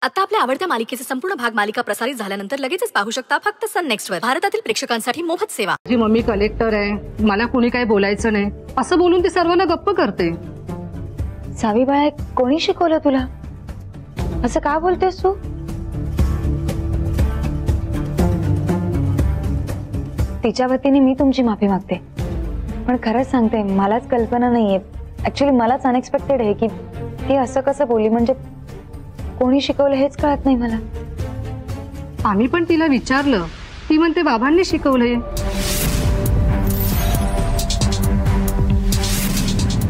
आता आपल्या आवडत्या मालिकेचे संपूर्ण भाग मालिका प्रसारित झाल्यानंतर लगेचच पाहू शकता फक्त सन नेक्स्ट वर। भारतातील प्रेक्षकांसाठी मोफत सेवा। माझी मम्मी कलेक्टर आहे, मला कोणी काही बोलायचं नाही असं बोलून ती सर्वांना गप्प करते। सावी बाळा, कोणी शिकवलं तुला असं? का बोलतेस तू? तिच्या वतीने मी तुमची माफी मागते, पण खरंच सांगते मलाच कल्पना नाहीये। ऍक्च्युली मलाच अनएक्सपेक्टेड आहे की ती असं कसं बोलली, म्हणजे कोणी शिकवलं हेच कळत नाही मला। आम्ही पण तिला विचारलं, ती म्हणते बाबांनी शिकवलंय।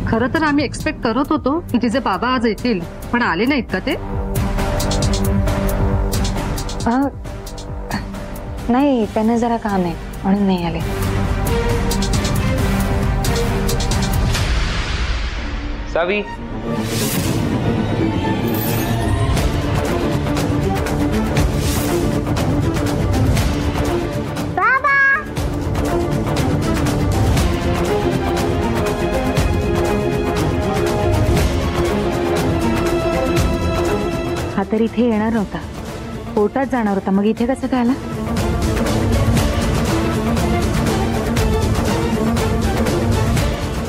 खरं तर आम्ही एक्सपेक्ट करत होतो की तिचे बाबा आज येतील, पण आले नाहीत का ते? नाही, त्यांना जरा काम आहे म्हणून नाही आले। सावी, हा तर इथे येणार नव्हता, कोर्टात जाणार होता, मग इथे कसं काय आला?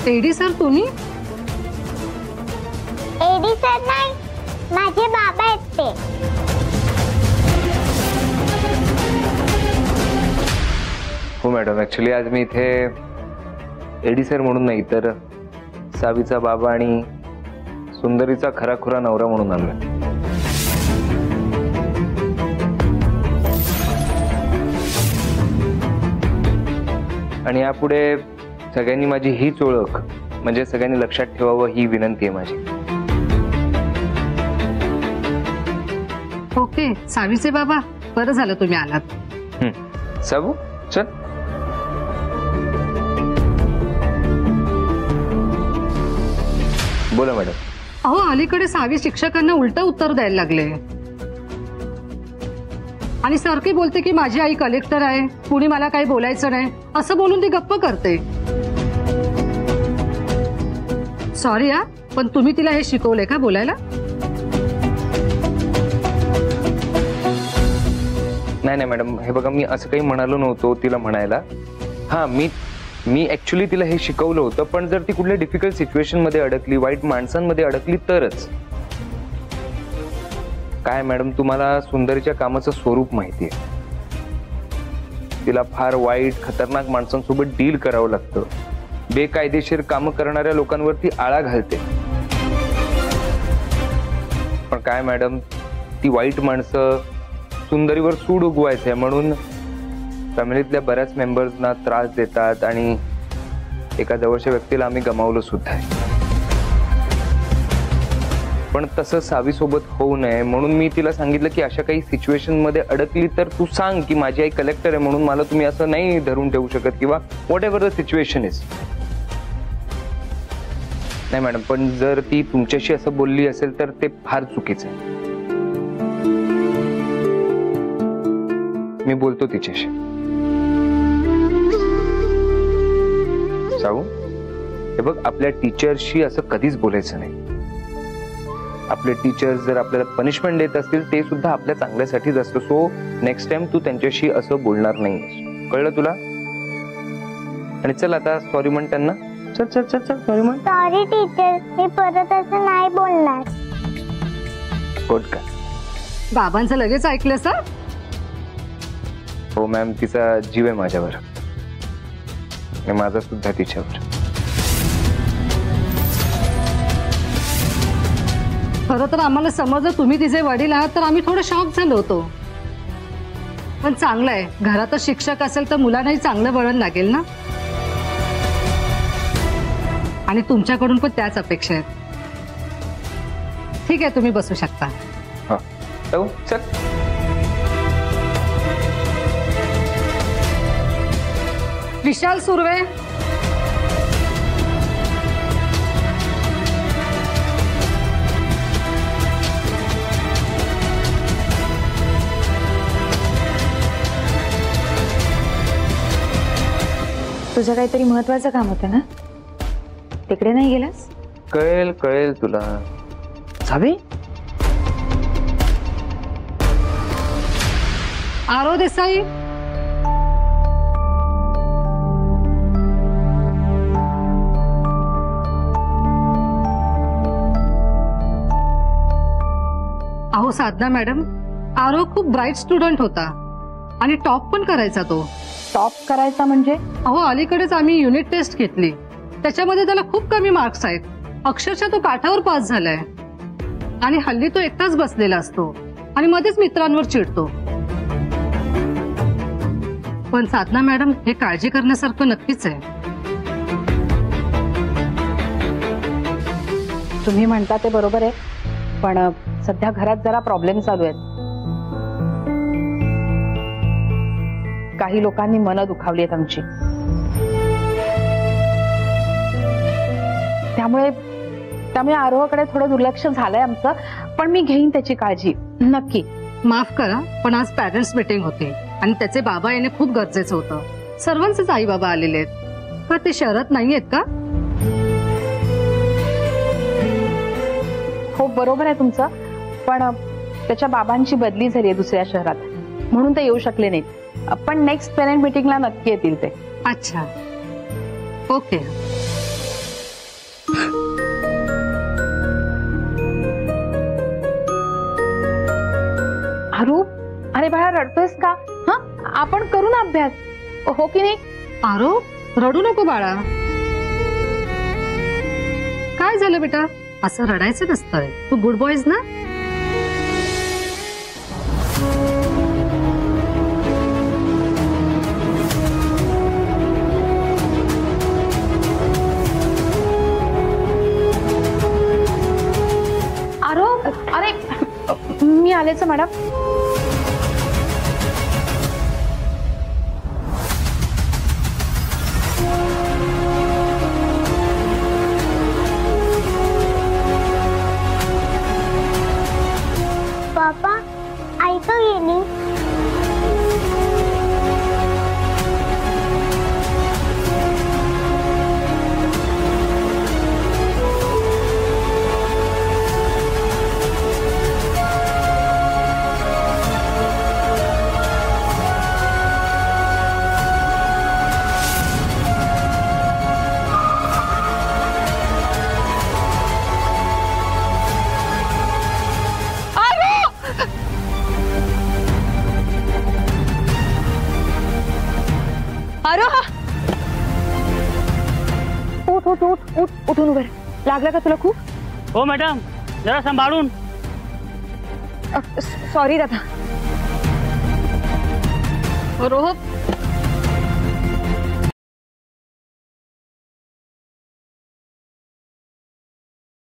एडी सर तुम्ही? एडी सर नाही, माझे बाबा आहेत ते। हो मॅडम, ऍक्च्युली आज मी इथे एडी सर म्हणून नाही तर सावीचा बाबा आणि सुंदरीचा खराखुरा नवरा म्हणून आलोय। आणि यापुढे सगळ्यांनी माझी हीच ओळख म्हणजे सगळ्यांनी लक्षात ठेवावं ही विनंती आहे माझी। ओके, सावीचे बाबा, बरं झालं तुम्ही आलात। साबू चल। बोला मॅडम। अहो, अलीकडे सावी शिक्षकांना उलट उत्तर द्यायला लागले आणि सारखी बोलते की माझी आई कलेक्टर आहे, कुणी मला काही बोलायचं नाही असं बोलून ती गप्प करते। सॉरी हा, पण तुम्ही तिला हे शिकवलंय का बोलायला? नाही नाही मॅडम, हे बघा मी असं काही म्हणालो नव्हतो तिला म्हणायला। हा, मी ऍक्च्युली तिला हे शिकवलं होतं, पण जर ती कुठल्या डिफिकल्ट सिच्युएशन मध्ये अडकली, वाईट माणसांमध्ये अडकली तरच। काय मॅडम, तुम्हाला सुंदरीच्या कामाचं स्वरूप माहिती आहे। तिला फार वाईट खतरनाक माणसांसोबत डील करावं लागतं, बेकायदेशीर कामं करणाऱ्या लोकांवरती आळा घालते। पण काय मॅडम, ती वाईट माणसं सुंदरीवर सूड उगवायचंय म्हणून फॅमिलीतल्या बऱ्याच मेंबर्सना त्रास देतात आणि एका जवळच्या व्यक्तीला आम्ही गमावलं सुद्धा आहे। पण तसं सावी सोबत होऊ नये म्हणून मी तिला सांगितलं की अशा काही सिच्युएशन मध्ये अडकली तर तू सांग की माझी आई कलेक्टर आहे म्हणून मला तुम्ही असं नाही धरून ठेवू शकत किंवा what ever the situation is. नाही मॅडम, पण जर ती तुमच्याशी असं बोलली असेल तर ते फार चुकीचं आहे। मी बोलतो तिच्याशी। साऊ, हे बघ, आपल्या टीचरशी असं कधीच बोलायचं नाही। आपले टीचर्स जर आपल्याला पनिशमेंट देत असतील ते सुद्धा आपल्या चांगल्यासाठीच असतं। सो नेक्स्ट टाइम तू त्यांच्याशी असं बोलणार नाही, कळलं तुला? आणि चल आता सॉरी म्हण त्यांना। चल चल चल चल, सॉरी म्हण। सॉरी टीचर, मी परत असं नाही बोलणार। कोट का? बाबांचं लगेच ऐकलं सर? हो मॅम, तिचा जीव आहे माझ्यावर, माझा सुद्धा तिच्यावर। खरं तर आम्हाला समजलं तुम्ही तिचे वडील आहात तर आम्ही थोडं शॉक झालो होतो, पण चांगलं आहे, घरातच शिक्षक असेल तर मुलांनाही चांगलं वळण लागेल ना, आणि तुमच्याकडून पण त्याच अपेक्षा आहेत। ठीक आहे, तुम्ही बसू शकता। हा चल। विशाल सुर्वे, तुझं काहीतरी महत्त्वाचं काम होतं ना, तिकडे नाही गेलास? कळेल कळेल तुला। सावी, आरो देसाई, अहो साधना मॅडम, आरो खूप ब्राईट स्टुडंट होता आणि टॉप पण करायचा तो. टॉप करायचा म्हणजे? अहो अलीकडेच आम्ही युनिट टेस्ट घेतली, त्याच्यामध्ये त्याला खूप कमी मार्क्स आहेत. अक्षरशः तो काठावर पास झालाय. आणि हल्ली तो एकटाच बसलेला असतो आणि मध्येच मित्रांवर चिडतो. पण साधना मॅडम, हे काळजी करण्यासारखं नक्कीच आहे. तुम्ही म्हणता ते बरोबर आहे, पण सध्या घरात जरा प्रॉब्लेम चालू आहेत. काही लोकांनी मनं दुखावली आहेत आमची. त्यामुळे आरोहाकडे थोडं दुर्लक्ष झालंय आमचं, पण मी घेईन त्याची काळजी नक्की. माफ करा, पण आज पॅरेंट्स मीटिंग होती आणि त्याचे बाबा येणे खूप गरजेचं होतं. सर्वांचेच आई बाबा आलेले आहेत. का ते शहरात नाहीयेत का? हो बरोबर आहे तुमचं, पण त्याच्या बाबांची बदली झाली आहे दुसऱ्या शहरात, म्हणून ते येऊ शकले नाहीत. पण नेक्स्ट पेरेंट मीटिंगला नक्की येतील ते. अच्छा, ओके. आरू, अरे बाळा रडतोयस का? हा, आपण करू ना अभ्यास, हो की नाही? आरो, रडू नको बाळा. काय झालं बेटा? असं रडायचं नसतंय. तू गुड बॉयज ना. आरो, अरे मी आलेच मॅडम. पापा, आई का गेली? उठून उभे. लागला का तुला खूप? हो मॅडम, जरा सांभाळून. सॉरी दादा. रोहन,